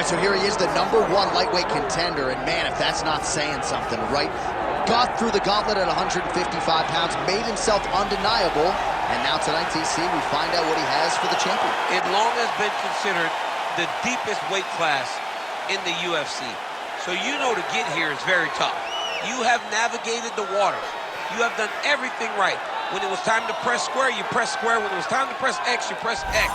right, so here he is, the #1 lightweight contender, and man, if that's not saying something, right? Got through the gauntlet at 155 pounds, made himself undeniable, and now tonight, TC, we find out what he has for the champion. It long has been considered the deepest weight class in the UFC. So you know to get here is very tough. You have navigated the waters. You have done everything right. When it was time to press square, you press square. When it was time to press X, you press X.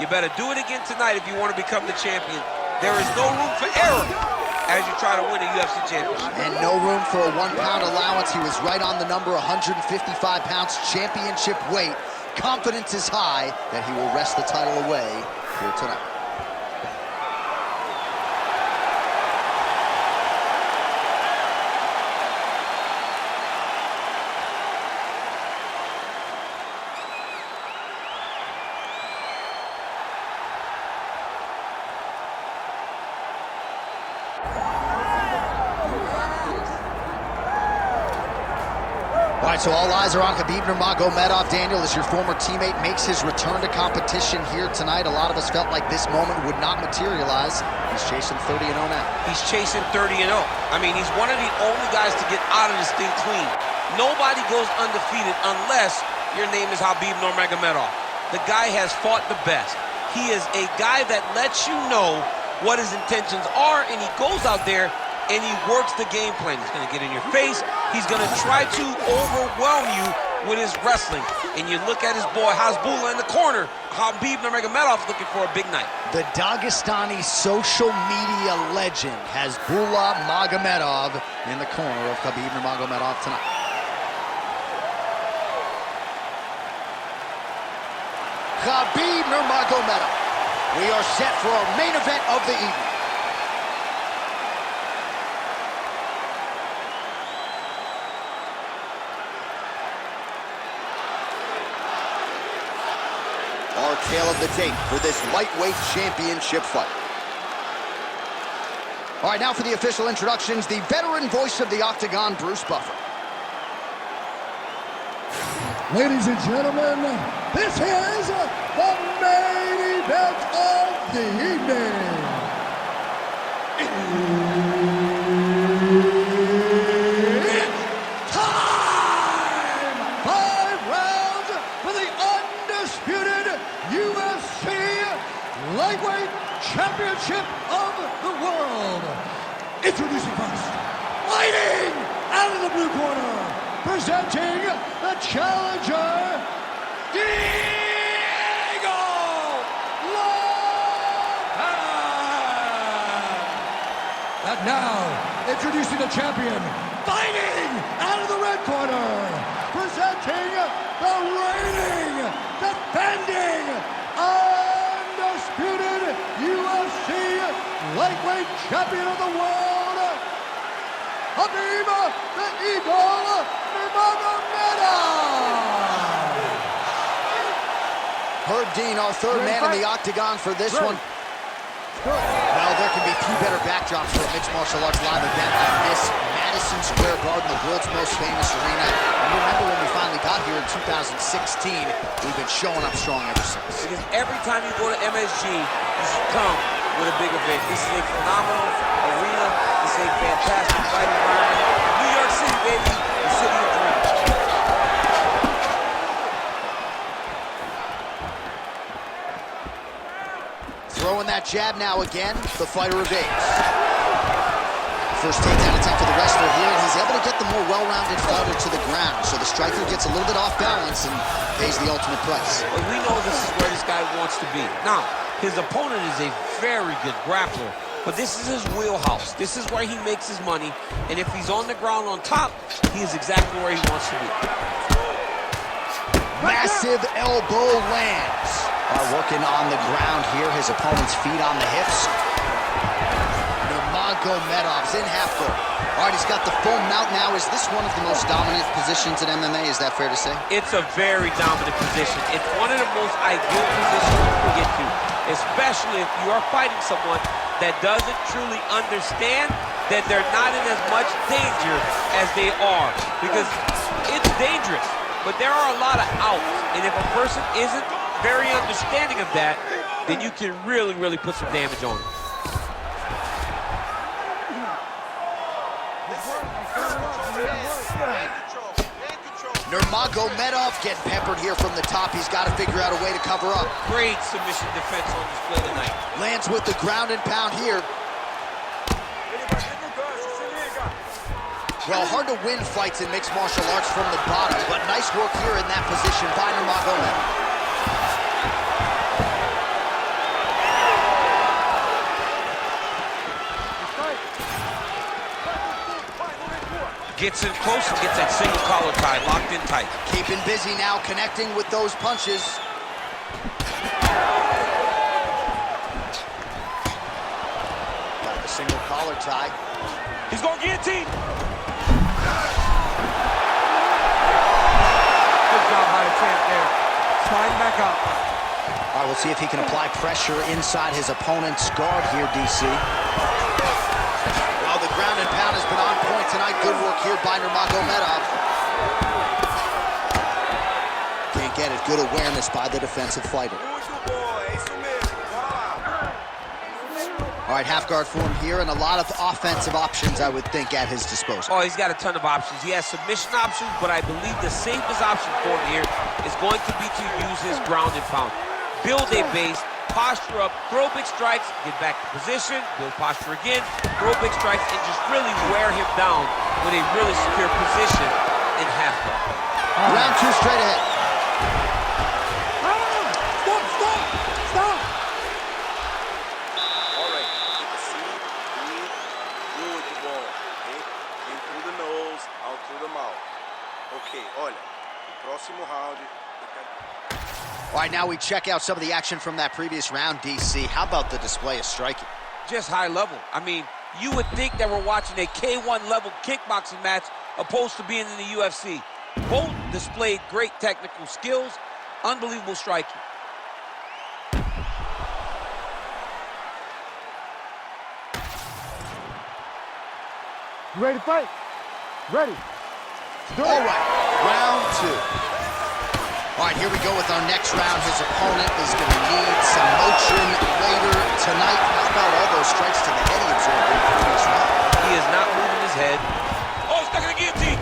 You better do it again tonight if you want to become the champion. There is no room for error as you try to win a UFC championship. And no room for a 1 pound allowance. He was right on the number, 155 pounds, championship weight. Confidence is high that he will wrest the title away here tonight. All right, so all eyes are on Khabib Nurmagomedov. Daniel, as your former teammate makes his return to competition here tonight, a lot of us felt like this moment would not materialize. He's chasing 30-0 now. He's chasing 30-0. I mean, he's one of the only guys to get out of this thing clean. Nobody goes undefeated unless your name is Khabib Nurmagomedov. The guy has fought the best. He is a guy that lets you know what his intentions are, and he goes out there and he works the game plan. He's going to get in your face. He's going to try to overwhelm you with his wrestling. And you look at his boy Hasbulla in the corner. Khabib Nurmagomedov looking for a big night. The Dagestani social media legend Hasbulla Magomedov in the corner of Khabib Nurmagomedov tonight. Khabib Nurmagomedov. We are set for our main event of the evening. Our tale of the tape for this lightweight championship fight. All right, now for the official introductions, the veteran voice of the Octagon, Bruce Buffer. Ladies and gentlemen, this is the main event of the evening. It's time! 5 rounds for the undisputed UFC Lightweight Championship of the World. Introducing first, fighting out of the blue corner, presenting the challenger, Diego Lopes. And now, introducing the champion, fighting out of the red corner, presenting the reigning, defending, undisputed UFC Lightweight Champion of the World, Khabib the Eagle Nurmagomedov. Herb Dean, our third man in the Octagon for this one. Well, there can be few better backdrops for a mixed martial arts live event than this Madison Square Garden, the world's most famous arena. And you remember when we finally got here in 2016, we've been showing up strong ever since. Because every time you go to MSG, you should come with a big event. This is a phenomenal arena. This is a fantastic fight environment. New York City, baby, the city of dreams. Throwing that jab now again, the fighter evades. First takedown attempt for the wrestler here, and he's able to get the more well-rounded fighter to the ground. So the striker gets a little bit off balance and pays the ultimate price. But we know this is where this guy wants to be. Now, his opponent is a very good grappler, but this is his wheelhouse. This is where he makes his money, and if he's on the ground on top, he is exactly where he wants to be. Massive elbow lands. Working on the ground here, his opponent's feet on the hips. Nurmagomedov's in half guard. All right, he's got the full mount now. Is this one of the most dominant positions in MMA? Is that fair to say? It's a very dominant position. It's one of the most ideal positions you can get to, especially if you are fighting someone that doesn't truly understand that they're not in as much danger as they are. Because it's dangerous, but there are a lot of outs. And if a person isn't very understanding of that, then you can really, really put some damage on him. Nurmagomedov getting peppered here from the top. He's got to figure out a way to cover up. Great submission defense on display tonight. Lands with the ground and pound here. Well, hard to win fights in mixed martial arts from the bottom, but nice work here in that position by Nurmagomedov. Gets in close and gets that single collar tie, locked in tight. Keeping busy now, connecting with those punches. Got the single collar tie. He's going guillotine. Good job by the champ there. Sliding back up. All right, we'll see if he can apply pressure inside his opponent's guard here, DC. Well, the ground and pound has been on point tonight. Good work here by Nurmagomedov. Can't get it. Good awareness by the defensive fighter. All right, half guard form here, and a lot of offensive options, I would think, at his disposal. Oh, he's got a ton of options. He has submission options, but I believe the safest option for him here is going to be to use his ground and pound. Build a base, posture up, throw big strikes, get back to position, build posture again, throw big strikes, and just really wear him down with a really secure position in half guard. Round two straight ahead. Stop! All right, take a seat, breathe, good ball, okay? In through the nose, out through the mouth. Ok, olha, o próximo round. All right, now we check out some of the action from that previous round, DC. How about the display of striking? Just high level. I mean, you would think that we're watching a K1 level kickboxing match opposed to being in the UFC. Both displayed great technical skills, unbelievable striking. You ready to fight? Ready. All right, round two. All right, here we go with our next round. His opponent is going to need some motion later tonight. How about all those strikes to the head he absorbed in the previous round? He is not moving his head. Oh, he's stuck in the guillotine.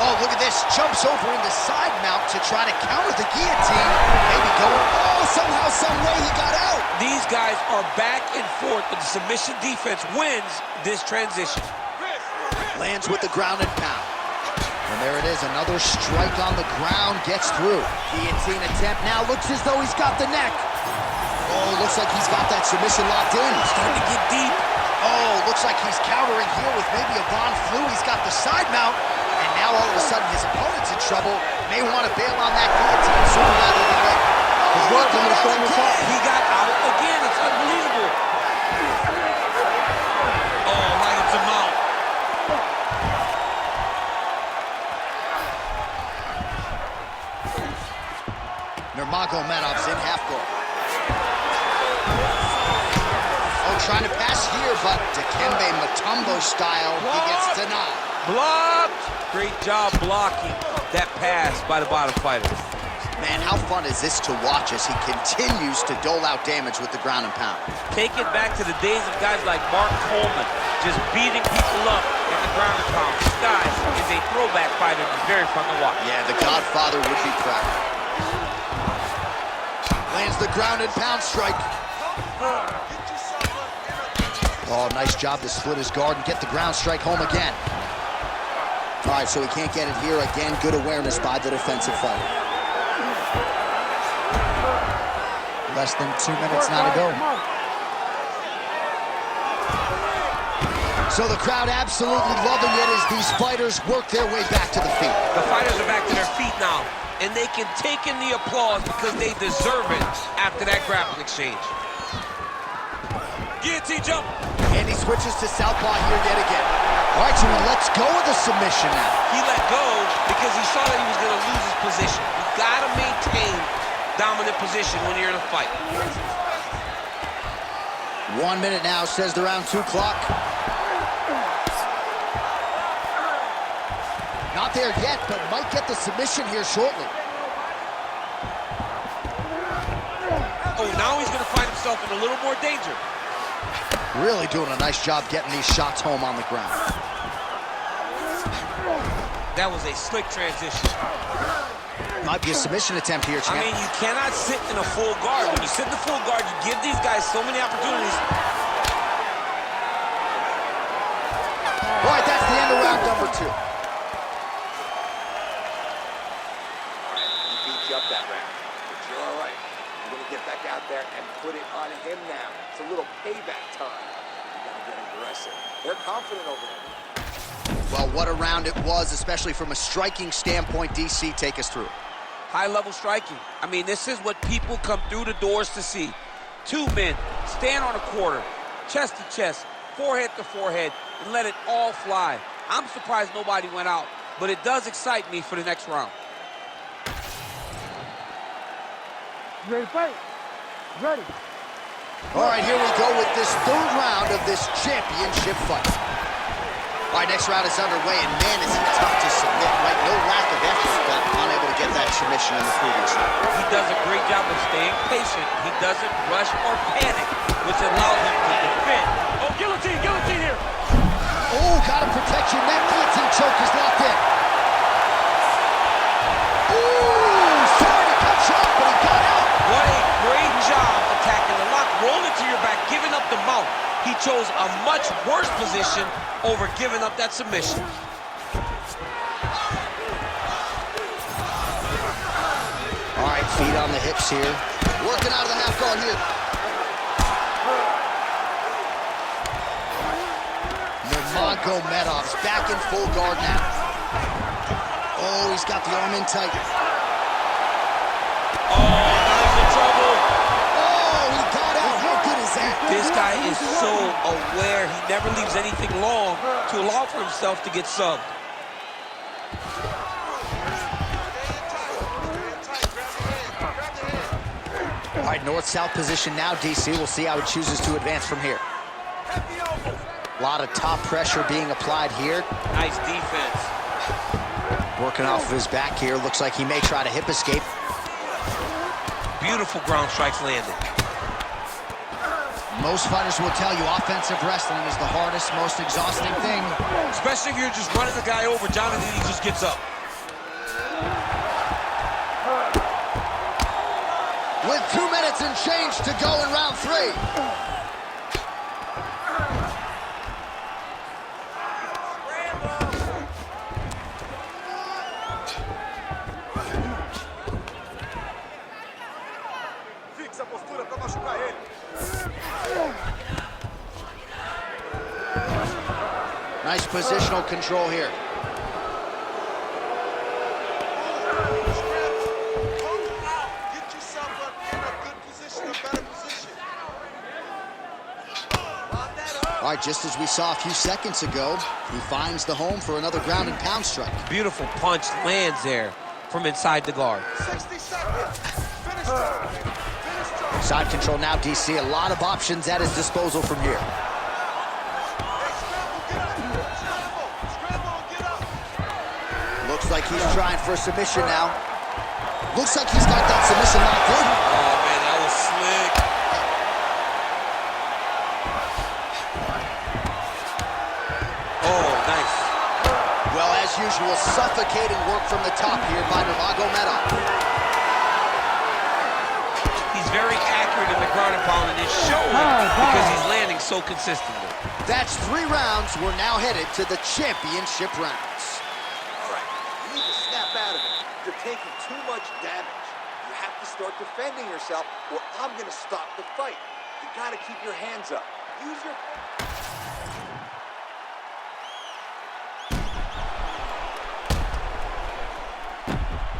Oh, look at this. Jumps over into side mount to try to counter the guillotine. Maybe going, oh, somehow, some way he got out. These guys are back and forth, but the submission defense wins this transition. Lands with the ground and pound. And there it is, another strike on the ground, gets through. Guillotine attempt now, looks as though he's got the neck. Oh, looks like he's got that submission locked in. Starting to get deep. Oh, looks like he's countering here with maybe a Von Flu. He's got the side mount, and now all of a sudden his opponent's in trouble. May want to bail on that guillotine sooner rather than later. He got out again, it's unbelievable. Oh, right into mount. Nurmagomedov's in half guard. Oh, trying to pass here, but Dikembe Mutombo style, he gets denied. Blocked. Great job blocking that pass by the bottom fighter. Man, how fun is this to watch as he continues to dole out damage with the ground and pound? Take it back to the days of guys like Mark Coleman, just beating people up in the ground and pound. This guy is a throwback fighter. It's very fun to watch. Yeah, the Godfather would be proud. Lands the ground and pound strike. Oh, nice job to split his guard and get the ground strike home again. All right, so he can't get it here. Again, good awareness by the defensive fighter. Less than 2 minutes now to go. So the crowd absolutely loving it as these fighters work their way back to the feet. The fighters are back to their feet now, and they can take in the applause because they deserve it after that grappling exchange. Guillotine jump. And he switches to southpaw here yet again. All right, so he lets go of the submission now. He let go because he saw that he was going to lose his position. You got to maintain dominant position when you're in a fight. 1 minute now, says the round 2 clock. Not there yet, but might get the submission here shortly. Oh, now he's going to find himself in a little more danger. Really doing a nice job getting these shots home on the ground. That was a slick transition. Might be a submission attempt here, champ. I mean, you cannot sit in a full guard. When you sit in the full guard, you give these guys so many opportunities. All right, that's the end of round number 2. He beat you up that round, but you're all right. You're gonna get back out there and put it on him now. It's a little payback time. You gotta get aggressive. They're confident over there. Well, what a round it was, especially from a striking standpoint. DC, take us through. High-level striking. I mean, this is what people come through the doors to see. 2 men stand on a quarter, chest to chest, forehead to forehead, and let it all fly. I'm surprised nobody went out, but it does excite me for the next round. You ready to fight? Ready. All right, here we go with this 3rd round of this championship fight. All right, next round is underway, and man, is he tough to submit, right? No lack of effort, but unable to get that submission in the previous round. He does a great job of staying patient. He doesn't rush or panic, which allows him to defend. Oh, guillotine, guillotine here. Oh, got to protect your neck. Guillotine choke is locked in. Ooh, sorry to cut you off, but he got out. What a great job attacking the lock. Roll it to your back, giving up the mount. He chose a much worse position over giving up that submission. All right, feet on the hips here. Working out of the half guard here. Nurmagomedov's back in full guard now. Oh, he's got the arm in tight. Oh, now he's in trouble. Oh, he got out. How good is that? This guy is so aware. He never leaves anything long to allow for himself to get subbed. All right, north-south position now, DC. We'll see how he chooses to advance from here. A lot of top pressure being applied here. Nice defense. Working off of his back here. Looks like he may try to hip escape. Beautiful ground strikes landed. Most fighters will tell you offensive wrestling is the hardest, most exhausting thing. Especially if you're just running the guy over. Jonathan, he just gets up. With 2 minutes and change to go in round 3. Fixa a postura para machucar ele. Nice positional control here. Get yourself in a good position, a better position. All right, just as we saw a few seconds ago, he finds the home for another ground and pound strike. Beautiful punch lands there from inside the guard. 60 seconds. Finish strong. Finish strong. Side control now, DC. A lot of options at his disposal from here. Looks like he's trying for a submission now. Looks like he's got that submission locked in. Oh, man, that was slick. Oh, nice. Well, as usual, suffocating work from the top here by Nurmagomedov. He's very accurate in the ground and pound, and it's showing because he's landing so consistently. That's 3 rounds. We're now headed to the championship rounds. All right, you need to snap out of it. You're taking too much damage. You have to start defending yourself, or I'm going to stop the fight. You got to keep your hands up. Use your...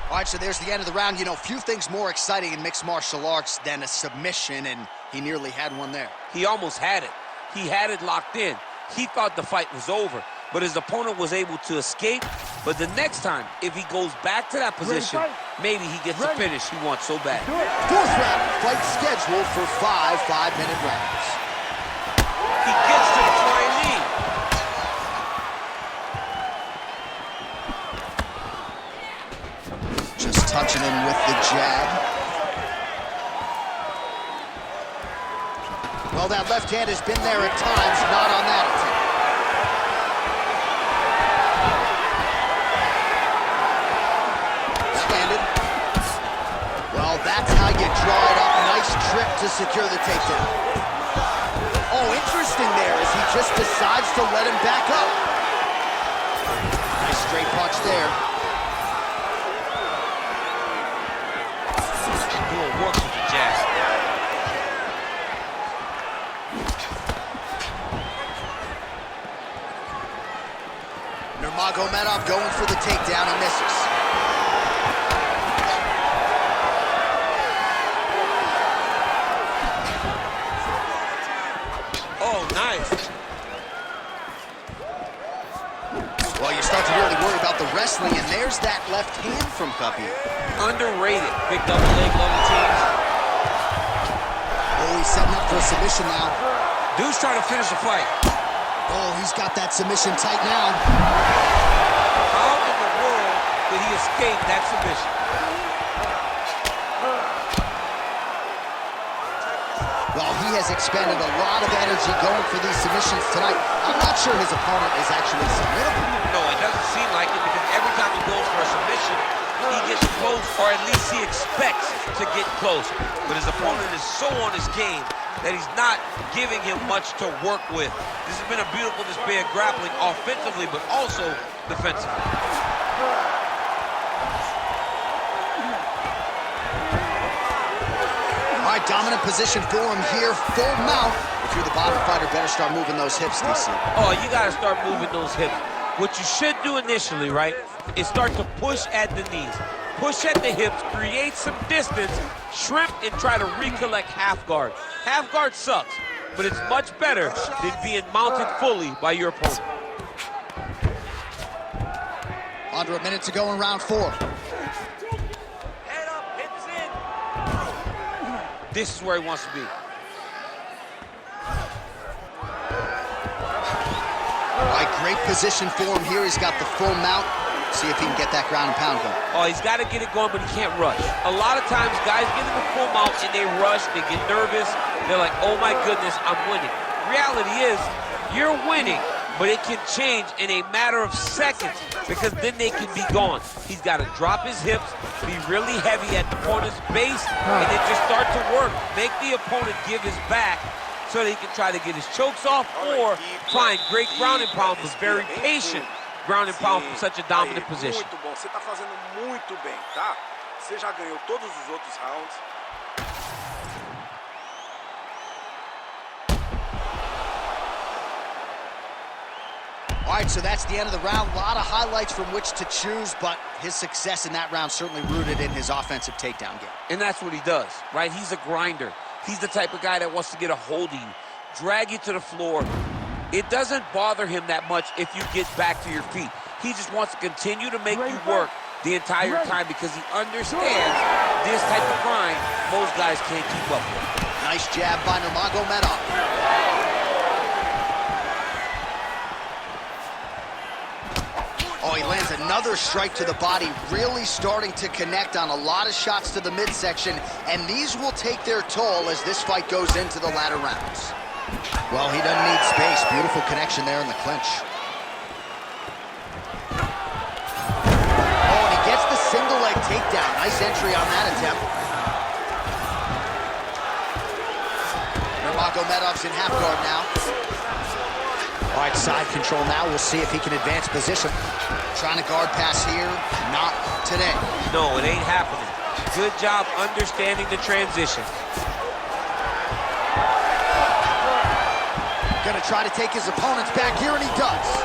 All right, so there's the end of the round. You know, few things more exciting in mixed martial arts than a submission, and he nearly had one there. He almost had it. He had it locked in. He thought the fight was over, but his opponent was able to escape. But the next time, if he goes back to that position, maybe he gets the finish he wants so bad. 4th round, fight scheduled for 5 5-minute rounds. He gets to the flying knee. Just touching him with the jab. Well, Well, that left hand has been there at times, not on that attempt. Landed. Well, that's how you draw it up. Nice trip to secure the takedown. Oh, interesting there as he just decides to let him back up. Nice straight punch there. Doing work with the jab. Nurmagomedov going for the takedown. He misses. Oh, nice. Well, you start to really worry about the wrestling, and there's that left hand from Khabib. Underrated. Big double leg loaded teams. Oh, he's setting up for a submission now. Dude's trying to finish the fight. Oh, he's got that submission tight now. How in the world did he escape that submission? Well, he has expended a lot of energy going for these submissions tonight. I'm not sure his opponent is actually submittable. No, it doesn't seem like it because every time he goes for a submission, he gets close, or at least he expects to get close. But his opponent is so on his game that he's not giving him much to work with. This has been a beautiful display of grappling offensively, but also defensively. All right, dominant position for him here, full mount. If you're the bottom fighter, better start moving those hips, DC. Oh, you got to start moving those hips. What you should do initially, right, is start to push at the knees. Push at the hips, create some distance, shrimp, and try to recollect half guard. Half guard sucks, but it's much better than being mounted fully by your opponent. Under a minute to go in round 4. Head up, hips in. This is where he wants to be. All right, great position for him here. He's got the full mount. See if he can get that ground and pound going. Oh, he's got to get it going, but he can't rush. A lot of times, guys get in the full mount and they rush, they get nervous. They're like, oh my goodness, I'm winning. Reality is, you're winning, but it can change in a matter of seconds because then they can be gone. He's got to drop his hips, be really heavy at the opponent's base, and then just start to work. Make the opponent give his back so that he can try to get his chokes off or find great ground and pound, but very patient ground and pound from such a dominant position. Muito bom, você tá fazendo muito bem, tá? Você já ganhou todos os outros rounds. All right, so that's the end of the round. A lot of highlights from which to choose, but his success in that round certainly rooted in his offensive takedown game. And that's what he does, right? He's a grinder. He's the type of guy that wants to get a hold of you, drag you to the floor. It doesn't bother him that much if you get back to your feet. He just wants to continue to make you work the entire time because he understands this type of grind most guys can't keep up with. Nice jab by Nurmagomedov. Oh, he lands another strike to the body, really starting to connect on a lot of shots to the midsection, and these will take their toll as this fight goes into the latter rounds. Well, he doesn't need space. Beautiful connection there in the clinch. Oh, and he gets the single leg takedown. Nice entry on that attempt. Nurmagomedov's in half guard now. All right, side control now. We'll see if he can advance position. Trying to guard pass here. Not today. No, it ain't happening. Good job understanding the transition. Gonna try to take his opponents back here, and he does.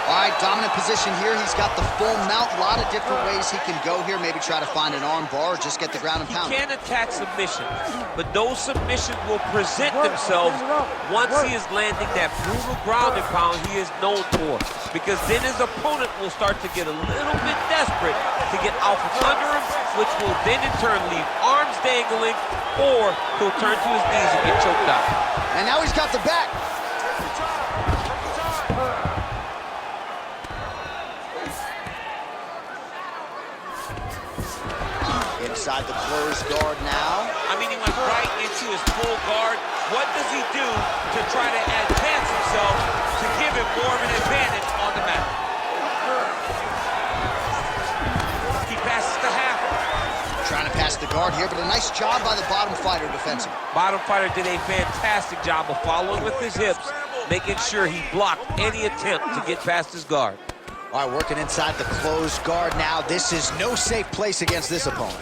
All right, dominant position here. He's got the full mount. A lot of different ways he can go here. Maybe try to find an arm bar or just get the ground and pound. He can attack submissions, but those submissions will present themselves once he is landing that brutal ground and pound he is known for. Because then his opponent will start to get a little bit desperate to get out from under him, which will then in turn leave arms dangling, or he'll turn to his knees and get choked out. And now he's got the back. Inside the closed guard now. I mean, he went right into his full guard. What does he do to try to advance himself to give him more of an advantage on the mat? He passes the half. Trying to pass the guard here, but a nice job by the bottom fighter defensively. Bottom fighter did a fantastic job of following with his hips, making sure he blocked any attempt to get past his guard. All right, working inside the closed guard now. This is no safe place against this opponent.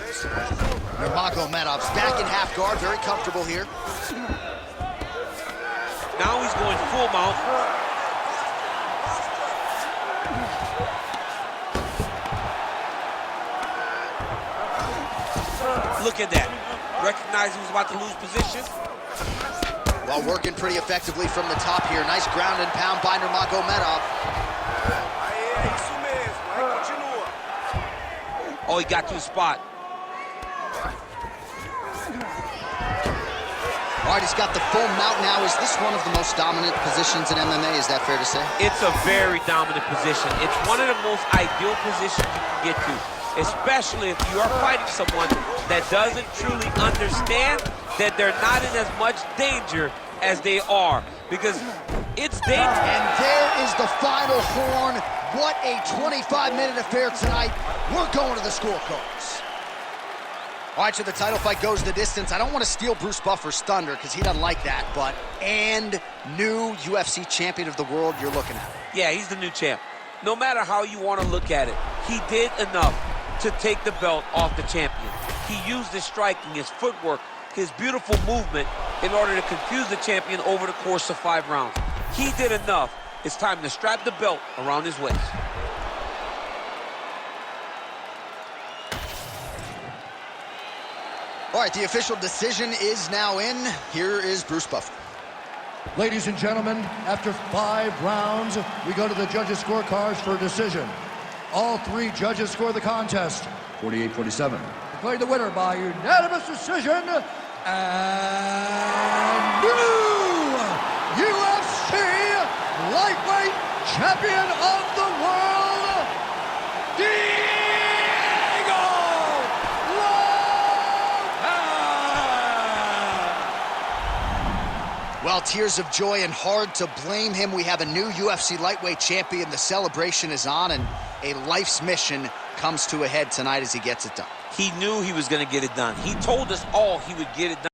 Nurmagomedov's back in half guard, very comfortable here. Now he's going full mount. Look at that. Recognized he was about to lose position. Well, working pretty effectively from the top here. Nice ground and pound by Nurmagomedov. Oh, he got to his spot. All right, he's got the full mount now. Is this one of the most dominant positions in MMA? Is that fair to say? It's a very dominant position. It's one of the most ideal positions you can get to, especially if you are fighting someone that doesn't truly understand that they're not in as much danger as they are, because it's dangerous. And there is the final horn. What a 25-minute affair tonight. We're going to the scorecards. All right, so the title fight goes the distance. I don't want to steal Bruce Buffer's thunder because he doesn't like that, but new UFC champion of the world you're looking at. Yeah, he's the new champ. No matter how you want to look at it, he did enough to take the belt off the champion. He used his striking, his footwork, his beautiful movement in order to confuse the champion over the course of 5 rounds. He did enough. It's time to strap the belt around his waist. All right, the official decision is now in. Here is Bruce Buffer. Ladies and gentlemen, after 5 rounds, we go to the judges' scorecards for a decision. All 3 judges score the contest, 48-47. Declared the winner by unanimous decision, and new UFC lightweight champion of the world, Well, tears of joy and hard to blame him. We have a new UFC lightweight champion. The celebration is on, and a life's mission comes to a head tonight as he gets it done. He knew he was going to get it done. He told us all he would get it done.